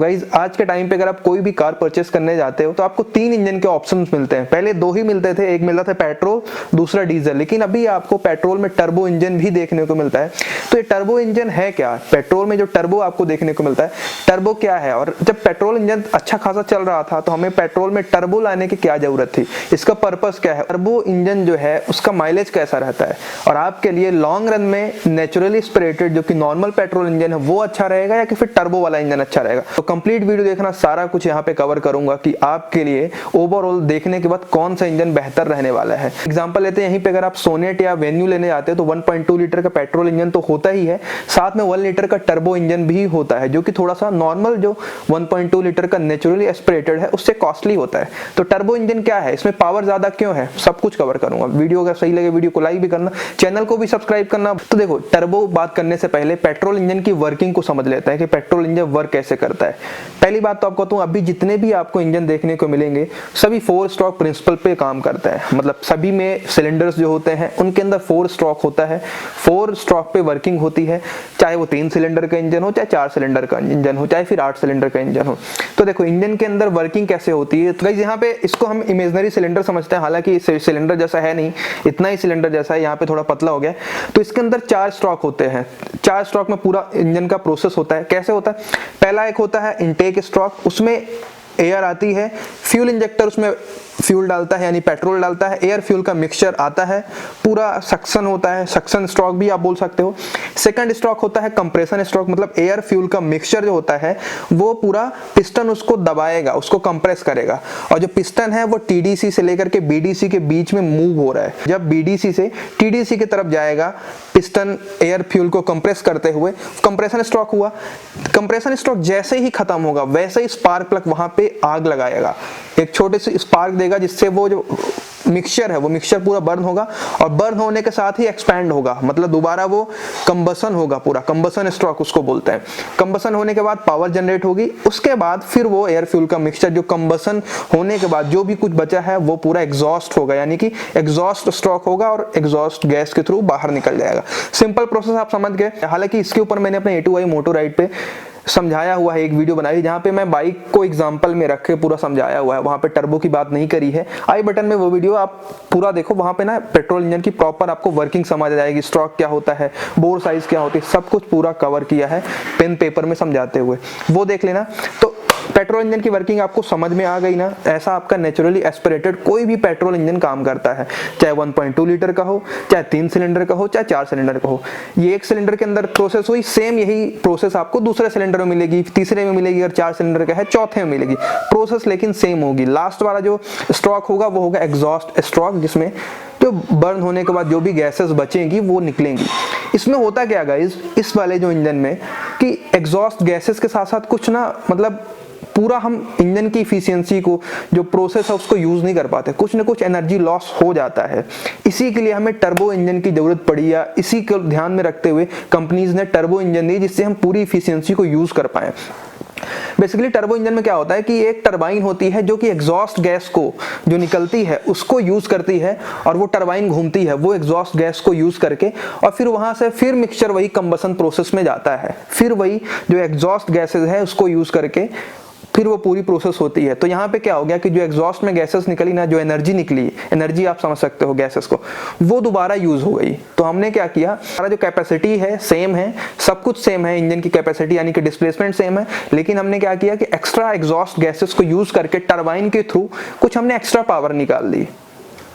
Guys आज के time पे अगर आप कोई भी कार परचेस करने जाते हो तो आपको 3 इंजन के ऑप्शंस मिलते हैं। पहले 2 ही मिलते थे, एक मिलता था पेट्रोल, दूसरा डीजल, लेकिन अभी आपको पेट्रोल में टर्बो इंजन भी देखने को मिलता है। तो ये टर्बो इंजन है क्या? पेट्रोल में जो टर्बो आपको देखने को मिलता है, टर्बो क्या है? और जब पेट्रोल इंजन अच्छा खासा चल रहा था तो हमें पेट्रोल में टर्बो लाने की क्या जरूरत थी? इसका पर्पस क्या है? टर्बो इंजन जो है उसका माइलेज कैसा रहता है, और आपके लिए लॉन्ग रन में नेचुरली एस्पिरेटेड जो कि नॉर्मल पेट्रोल इंजन है वो अच्छा रहेगा या कि फिर टर्बो वाला इंजन अच्छा रहेगा? तो कंप्लीट वीडियो देखना, सारा कुछ यहाँ पे कवर करूंगा कि आपके लिए ओवरऑल देखने के बाद कौन सा इंजन बेहतर रहने वाला है। एग्जांपल लेते हैं, यहीं पे अगर आप सोनेट या वेन्यू लेने जाते हैं तो 1.2 लीटर का पेट्रोल इंजन तो होता ही है, साथ में 1 लीटर का टर्बो इंजन भी होता है जो कि थोड़ा सा नॉर्मल जो 1.2 लीटर का नेचुरली एस्पिरेटेड है उससे कॉस्टली होता है। तो टर्बो इंजन क्या है, इसमें पावर ज्यादा क्यों है, सब कुछ कवर करूंगा। वीडियो अगर सही लगे वीडियो को लाइक भी करना, चैनल को भी सब्सक्राइब करना। तो देखो, टर्बो बात करने से पहले पेट्रोल इंजन की वर्किंग को समझ लेते हैं कि पेट्रोल इंजन वर्क कैसे करता है। पहली बात तो आपको अभी जितने भी आपको इंजन देखने को मिलेंगे सभी 4 स्ट्रोक प्रिंसिपल पे काम करता है। मतलब सभी में सिलेंडर्स जो होते हैं उनके अंदर 4 स्ट्रोक होता है, 4 स्ट्रोक पे वर्किंग होती है, चाहे वो 3 सिलेंडर का इंजन हो, चाहे 4 सिलेंडर का इंजन हो, चाहे फिर 8 सिलेंडर का इंजन हो। तो देखो इंजन के अंदर वर्किंग कैसे होती है। तो गाइस यहाँ पे इसको हम इमेजिनरी सिलेंडर समझते हैं, हालांकि सिलेंडर जैसा है नहीं, इतना ही सिलेंडर जैसा है, यहाँ पे थोड़ा पतला हो गया। तो इसके अंदर 4 स्ट्रोक होते हैं, 4 स्ट्रोक में पूरा इंजन का प्रोसेस होता है। कैसे होता है? पहला एक होता है इनटेक स्ट्रोक, उसमें एयर आती है, फ्यूल इंजेक्टर उसमें फ्यूल डालता है यानी पेट्रोल डालता है, एयर फ्यूल का मिक्सचर आता है, पूरा सक्शन होता है, सक्शन स्ट्रोक भी आप बोल सकते हो। सेकंड स्ट्रोक होता है कंप्रेशन स्ट्रोक, मतलब एयर फ्यूल का मिक्सचर जो होता है वो पूरा पिस्टन उसको दबाएगा, उसको कंप्रेस करेगा, और जो पिस्टन है वो टीडीसी से लेकर के बीडीसी के बीच में मूव हो रहा है। जब बीडीसी से टीडीसी की तरफ जाएगा पिस्टन एयर फ्यूल को कंप्रेस करते हुए, कंप्रेशन स्ट्रोक हुआ। कंप्रेशन स्ट्रोक जैसे ही खत्म होगा वैसे ही स्पार्क प्लग वहां पे आग लगाएगा, एक छोटे से स्पार्क देगा जिससे वो जो मिक्सचर है वो मिक्सचर पूरा बर्न होगा, और बर्न होने के साथ ही एक्सपैंड होगा, मतलब दोबारा वो कंबसन होगा, पूरा कंबसन स्ट्रोक उसको बोलते हैं। कंबसन होने के बाद पावर जनरेट होगी, उसके बाद फिर वो एयर फ्यूल का मिक्सचर जो कंबसन होने के बाद जो भी कुछ बचा है वो पूरा एग्जॉस्ट होगा, यानी कि एग्जॉस्ट स्ट्रोक होगा और एग्जॉस्ट गैस के थ्रू बाहर निकल जाएगा। सिंपल प्रोसेस आप समझ गए। हालांकि इसके ऊपर मैंने अपने A2i मोटो राइड पे समझाया हुआ है, एक वीडियो बनाई जहां पे मैं बाइक को एग्जांपल में रख के पूरा समझाया हुआ है, वहां पे टर्बो की बात नहीं करी है। आई बटन में वो वीडियो आप पूरा देखो, वहां पे ना पेट्रोल इंजन की प्रॉपर आपको वर्किंग समझ आ जाएगी, स्ट्रोक क्या होता है, बोर साइज क्या होती है, सब कुछ पूरा कवर किया है पेन पेपर में समझाते हुए, वो देख लेना। तो पेट्रोल इंजन की वर्किंग आपको समझ में आ गई ना। ऐसा आपका नेचुरली एस्पिरेटेड कोई भी पेट्रोल इंजन काम करता है, चाहे 1.2 लीटर का हो, चाहे 3 सिलेंडर का हो, चाहे 4 सिलेंडर का हो। ये एक सिलेंडर के अंदर प्रोसेस हुई, सेम यही प्रोसेस आपको दूसरे सिलेंडर में मिलेगी, तीसरे में मिलेगी, अगर 4 सिलेंडर का है चौथे में मिलेगी, प्रोसेस लेकिन सेम होगी। लास्ट वाला जो स्ट्रोक होगा वो होगा एग्जॉस्ट स्ट्रोक, जिसमें जो बर्न होने के बाद जो भी गैसेस बचेंगी वो निकलेंगी। इसमें होता क्या गाइस, इस वाले जो इंजन में कि एग्जॉस्ट गैसेस के साथ साथ कुछ ना, मतलब पूरा हम इंजन की इफिशियंसी को, जो प्रोसेस है उसको यूज नहीं कर पाते, कुछ ना कुछ एनर्जी लॉस हो जाता है। इसी के लिए हमें टर्बो इंजन की जरूरत पड़ी, या इसी को ध्यान में रखते हुए कंपनीज ने टर्बो इंजन दी जिससे हम पूरी इफिशियंसी को यूज कर पाए। बेसिकली टर्बो इंजन में क्या होता है कि एक टरबाइन होती है जो कि एग्जॉस्ट गैस को जो निकलती है उसको यूज करती है, और वो टरबाइन घूमती है वो एग्जॉस्ट गैस को यूज करके, और फिर वहां से फिर मिक्सचर वही कंबसन प्रोसेस में जाता है, फिर वही जो एग्जॉस्ट गैसेस है उसको यूज करके फिर वो पूरी प्रोसेस होती है। तो यहाँ पे क्या हो गया कि जो एग्जॉस्ट में गैसेस निकली ना, जो एनर्जी निकली, एनर्जी आप समझ सकते हो गैसेस को, वो दोबारा यूज हो गई। तो हमने क्या किया, हमारा जो कैपेसिटी है सेम है, सब कुछ सेम है, इंजन की कैपेसिटी यानी कि डिस्प्लेसमेंट सेम है, लेकिन हमने क्या किया कि एक्स्ट्रा एग्जॉस्ट गैसेस को यूज करके टरबाइन के थ्रू कुछ हमने एक्स्ट्रा पावर निकाल दी।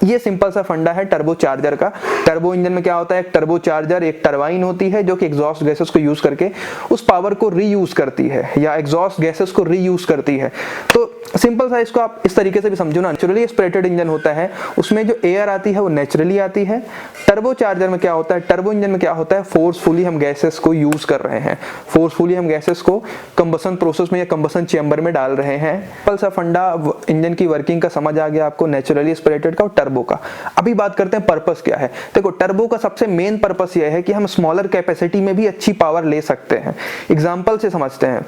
ये सिंपल सा फंडा है टर्बो चार्जर का। टर्बो इंजन में क्या होता है, एक टर्बो चार्जर, एक टरबाइन होती है जो कि एग्जॉस्ट गैसेस को यूज करके उस पावर को रीयूज करती है, या एग्जॉस्ट गैसेस को रीयूज करती है। तो सिंपल सा इसको आप इस तरीके से भी समझो ना, नेचुरली एस्पिरेटेड इंजन होता है, उसमें जो एयर आती है वो नेचुरली आती है। टर्बो चार्जर में क्या होता है, टर्बो इंजन में क्या होता है, फोर्सफुली हम गैसेस को यूज कर रहे हैं, फोर्सफुली हम गैसेस को कंबसन प्रोसेस में या कंबसन चेंबर में डाल रहे हैं। सिंपल सा फंडा इंजन की वर्किंग का समझ आ गया आपको, नेचुरली एस्पिरेटेड का और टर्बो का। अभी बात करते हैं पर्पस क्या है। देखो टर्बो का सबसे मेन पर्पस यह है कि हम स्मॉलर कैपेसिटी में भी अच्छी पावर ले सकते हैं। एग्जांपल से समझते हैं,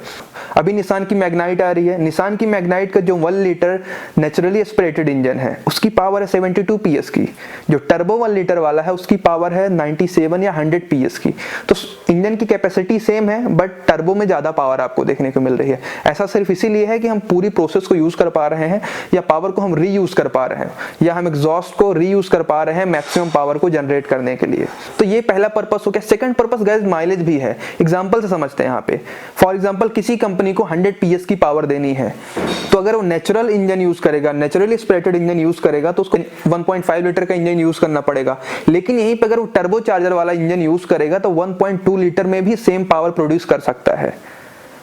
अभी निसान की मैग्नाइट आ रही है, निसान की मैग्नाइट का जो 1 लीटर नेचुरली एस्पिरेटेड इंजन है उसकी पावर है 72 पीएस की, जो टर्बो 1 लीटर वाला है उसकी पावर है 97 या 100 पीएस की। तो इंजन की कैपेसिटी सेम है बट टर्बो में ज्यादा पावर आपको देखने को मिल रही है। ऐसा सिर्फ इसीलिए है कि हम पूरी प्रोसेस को यूज कर पा रहे हैं, या पावर को हम रीयूज कर पा रहे हैं, या हम एग्जॉस्ट को रीयूज कर पा रहे हैं मैक्सिमम पावर को जनरेट करने के लिए। तो ये पहला पर्पस हो गया। सेकंड पर्पस गाइस माइलेज भी है। एग्जांपल से समझते हैं यहाँ पे। फॉर एग्जांपल किसी कंपनी को 100 पीएस की पावर देनी है, तो अगर वो नेचुरल इंजन यूज करेगा, नेचुरली एस्पिरेटेड इंजन यूज करेगा, तो उसको 1.5 लीटर का इंजन यूज करना पड़ेगा। लेकिन यहीं पे अगर वो टर्बो चार्जर वाला इंजन यूज करेगा तो 1.2 लीटर में भी सेम पावर प्रोड्यूस कर सकता है।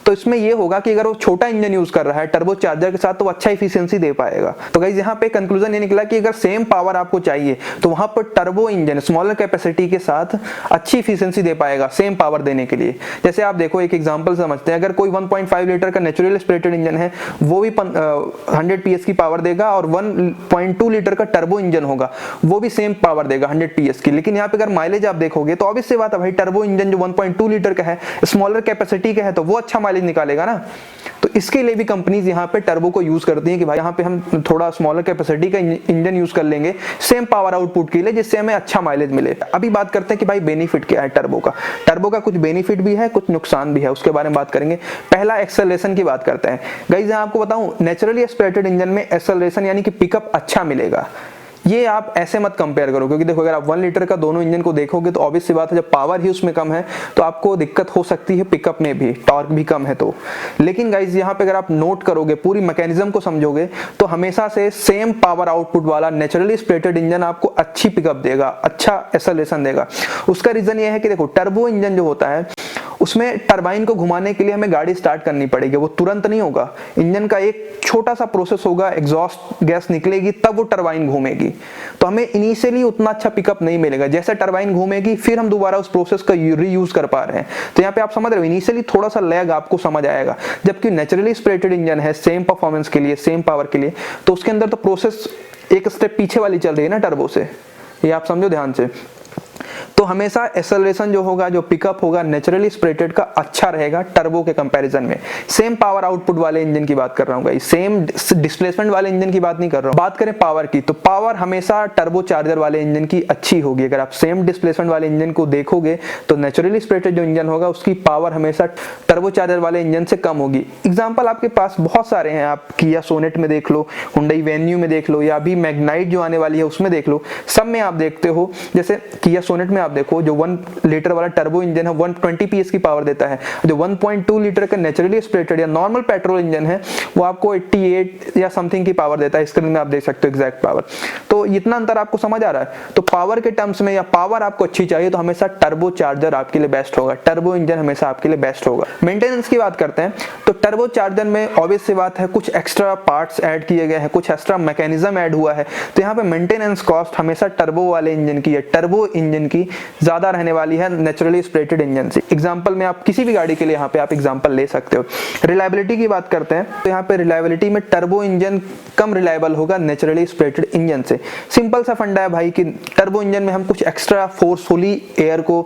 तो इसमें ये होगा कि अगर वो छोटा इंजन यूज कर रहा है टर्बो चार्जर के साथ तो अच्छा इफिशियंसी दे पाएगा। तो गाइस यहाँ पे कंक्लूजन ये निकला कि अगर सेम पावर आपको चाहिए तो वहां पर टर्बो इंजन स्मॉलर कैपेसिटी के साथ अच्छी इफिशियंसी दे पाएगा सेम पावर देने के लिए। जैसे आप देखो एक एग्जांपल समझते हैं, अगर कोई 1.5 लीटर का नेचुरल एस्पिरेटेड इंजन है वो भी 100 पीएस की पावर देगा, और 1.2 लीटर का टर्बो इंजन होगा वो भी सेम पावर देगा 100 पीएस की। लेकिन यहाँ पे अगर माइलेज आप देखोगे तो ऑब्वियस सी बात है भाई, टर्बो इंजन जो 1.2 लीटर का है स्मॉलर कैपेसिटी का है तो वो अच्छा निकालेगा ना। तो इसके लिए भी कंपनीज यहाँ पे टर्बो को यूज करती हैं कि भाई यहाँ पे हम थोड़ा स्मॉलर कैपेसिटी का इंजन यूज कर लेंगे सेम पावर आउटपुट के लिए, जिससे हमें अच्छा माइलेज मिले। अभी बात करते हैं कि भाई बेनिफिट क्या है टर्बो का। टर्बो का कुछ बेनिफिट भी है, कुछ नुकसान भी है, उसके बारे में बात करेंगे। पहला एक्सेलरेशन की बात करते हैं। गाइस यहाँ आपको बताऊं, नेचुरली एस्पिरेटेड इंजन में एक्सेलरेशन यानी कि पिकअप अच्छा मिलेगा। ये आप ऐसे मत कंपेयर करो, क्योंकि देखो अगर आप 1 लीटर का दोनों इंजन को देखोगे तो ऑब्वियस सी बात है जब पावर ही उसमें कम है तो आपको दिक्कत हो सकती है पिकअप में भी, टॉर्क भी कम है तो। लेकिन गाइज यहाँ पे अगर आप नोट करोगे, पूरी मैकेनिज्म को समझोगे, तो हमेशा से सेम पावर आउटपुट वाला नेचुरली एस्पिरेटेड इंजन आपको अच्छी पिकअप देगा, अच्छा एक्सेलरेशन देगा। उसका रीजन ये है कि देखो टर्बो इंजन जो होता है उसमें टरबाइन को घुमाने के लिए हमें गाड़ी स्टार्ट करनी पड़ेगी, वो तुरंत नहीं होगा। इंजन का एक छोटा सा प्रोसेस होगा, एग्जॉस्ट गैस निकलेगी तब वो टरबाइन घूमेगी। तो हमें इनिशियली उतना अच्छा पिकअप नहीं मिलेगा। जैसे टरबाइन घूमेगी फिर हम दोबारा उस प्रोसेस का रीयूज कर पा रहे हैं। तो यहाँ पे आप समझ रहे हो इनिशियली थोड़ा सा लैग आपको समझ आएगा। जबकि नेचुरली एस्पिरेटेड इंजन है सेम परफॉर्मेंस के लिए, सेम पावर के लिए, तो उसके अंदर तो प्रोसेस एक स्टेप पीछे वाली चल रही है ना टर्बो से, ये आप समझो ध्यान से। तो हमेशा एक्सेलरेशन जो होगा, जो पिकअप होगा नेचुरली एस्पिरेटेड का अच्छा रहेगा टर्बो के कंपैरिजन में। सेम पावर आउटपुट वाले इंजन की बात कर रहा हूं गाइस, सेम डिस्प्लेसमेंट वाले इंजन की बात नहीं कर रहा हूं। बात करें पावर की, तो पावर हमेशा टर्बो चार्जर वाले इंजन की अच्छी होगी। अगर आप सेम डिस्प्लेसमेंट वाले इंजन को देखोगे तो नेचुरली एस्पिरेटेड जो इंजन होगा उसकी पावर हमेशा टर्बो चार्जर वाले इंजन से कम होगी। एग्जाम्पल आपके पास बहुत सारे हैं, आप किया सोनेट में देख लो, हुंडई वेन्यू में देख लो, या अभी मैग्नाइट जो आने वाली है उसमें देख लो। सब में आप देखते हो, जैसे किया सोनेट में आप देखो जो 1 लीटर वाला टर्बो इंजन है 120 पीएस की पावर देता है, जो 1.2 लीटर का नेचुरली एस्पिरेटेड या नॉर्मल पेट्रोल इंजन है वो आपको 88 या समथिंग की पावर देता है। स्क्रीन में आप देख सकते हो एग्जैक्ट पावर। तो इतना अंतर आपको समझ आ रहा है। तो पावर के टर्म्स में या पावर आपको अच्छी चाहिए तो हमेशा टर्बो चार्जर आपके लिए बेस्ट होगा, टर्बो इंजन हमेशा आपके लिए बेस्ट होगा। मेंटेनेंस की बात करते हैं तो टर्बो चार्जर में ऑब्वियस सी बात है कुछ एक्स्ट्रा पार्ट्स ऐड किए गए हैं, कुछ एक्स्ट्रा मैकेनिज्म ऐड हुआ है, तो यहाँ पे मेंटेनेंस कॉस्ट हमेशा टर्बो वाले इंजन की या टर्बो इंजन की ज्यादा रहने वाली है नेचुरली एस्पिरेटेड इंजन से। एग्जांपल में आप किसी भी गाड़ी के लिए यहाँ पे आप एग्जांपल ले सकते हो। रिलायबिलिटी की बात करते हैं तो यहाँ पे रिलायबिलिटी में टर्बो इंजन कम रिलायबल होगा नेचुरली एस्पिरेटेड इंजन से। सिंपल सा फंडा है भाई कि टर्बो इंजन में हम कुछ एक्स्ट्रा फोर्सफुली एयर को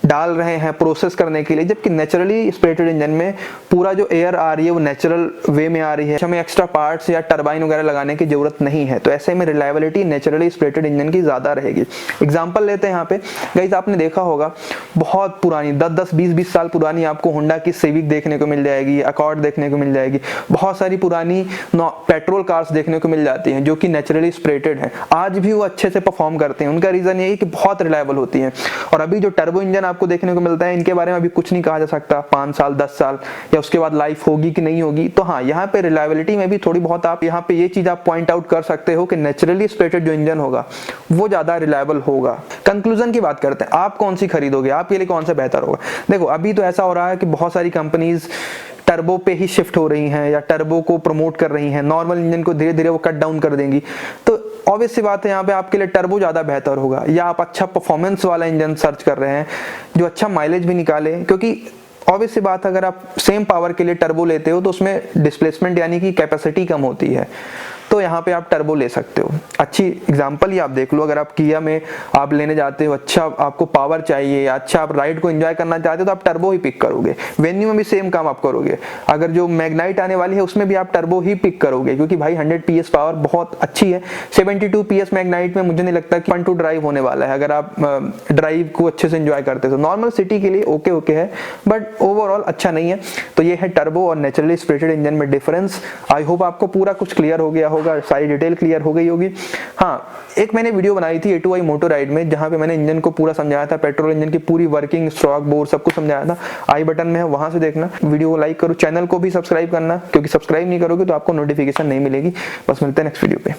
डाल रहे हैं प्रोसेस करने के लिए, जबकि नेचुरली एस्पिरेटेड इंजन में पूरा जो एयर आ रही है वो नेचुरल वे में आ रही है, हमें एक्स्ट्रा पार्ट्स या टरबाइन वगैरह लगाने की जरूरत नहीं है। तो ऐसे में रिलायबिलिटी नेचुरली एस्पिरेटेड इंजन की ज्यादा रहेगी। एग्जांपल लेते हैं यहाँ पे गाइस, आपने देखा होगा बहुत पुरानी 10-10 20-20 साल पुरानी आपको होंडा की सिविक देखने को मिल जाएगी, अकॉर्ड देखने को मिल जाएगी, बहुत सारी पुरानी पेट्रोल कार्स देखने को मिल जाती हैं जो कि नेचुरली एस्पिरेटेड है। आज भी वो अच्छे से परफॉर्म करते हैं। उनका रीजन यही कि बहुत रिलायबल होती है। और अभी जो टर्बो इंजन आपको देखने को मिलता है इनके बारे में अभी कुछ नहीं कहा जा सकता, 5 साल 10 साल या उसके बाद लाइफ होगी कि नहीं होगी। तो हाँ, यहाँ पे रिलायबिलिटी में भी थोड़ी बहुत आप यहाँ पे ये चीज आप पॉइंट आउट कर सकते हो कि नेचुरली एस्पिरेटेड जो इंजन होगा वो ज्यादा रिलायबल होगा। कंक्लूजन की बात करते हैं, आप कौन सी खरीदोगे, आपके लिए कौन सा बेहतर होगा। देखो अभी तो ऐसा हो रहा है कि बहुत सारी कंपनीज टर्बो पे ही शिफ्ट हो रही हैं या टर्बो को प्रमोट कर रही हैं, नॉर्मल इंजन को धीरे धीरे वो कट डाउन कर देंगी। तो ऑब्वियस सी बात है यहाँ पे आपके लिए टर्बो ज्यादा बेहतर होगा, या आप अच्छा परफॉर्मेंस वाला इंजन सर्च कर रहे हैं जो अच्छा माइलेज भी निकाले। क्योंकि ऑब्वियस सी बात है अगर आप सेम पावर के लिए टर्बो लेते हो तो उसमें डिस्प्लेसमेंट यानी कि कैपेसिटी कम होती है। तो यहाँ पे आप टर्बो ले सकते हो। अच्छी एग्जांपल ही आप देख लो, अगर आप किया में आप लेने जाते हो, अच्छा आपको पावर चाहिए या अच्छा आप राइड को एंजॉय करना चाहते हो तो आप टर्बो ही पिक करोगे। वेन्यू में भी सेम काम आप करोगे। अगर जो मैग्नाइट आने वाली है उसमें भी आप टर्बो ही पिक करोगे, क्योंकि भाई 100 PS पावर बहुत अच्छी है। 72 PS मैग्नाइट में मुझे नहीं लगता कि 1-2 ड्राइव होने वाला है, अगर आप ड्राइव को अच्छे से एंजॉय करते हो। नॉर्मल सिटी के लिए ओके है, बट ओवरऑल अच्छा नहीं है। तो ये है टर्बो और नेचुरली एस्पिरेटेड इंजन में डिफरेंस। आई होप आपको पूरा कुछ क्लियर हो गया होगा, सारी डिटेल क्लियर हो गई होगी। हाँ, एक मैंने वीडियो बनाई थी A2i मोटो राइड में, जहां पे मैंने इंजन को पूरा समझाया था, पेट्रोल इंजन की पूरी वर्किंग, स्ट्रोक बोर सब कुछ समझाया था। आई बटन में है, वहां से देखना। वीडियो को लाइक करो, चैनल को भी सब्सक्राइब करना, क्योंकि सब्सक्राइब नहीं करोगे तो आपको नोटिफिकेशन नहीं मिलेगी। बस मिलते हैं नेक्स्ट वीडियो पे।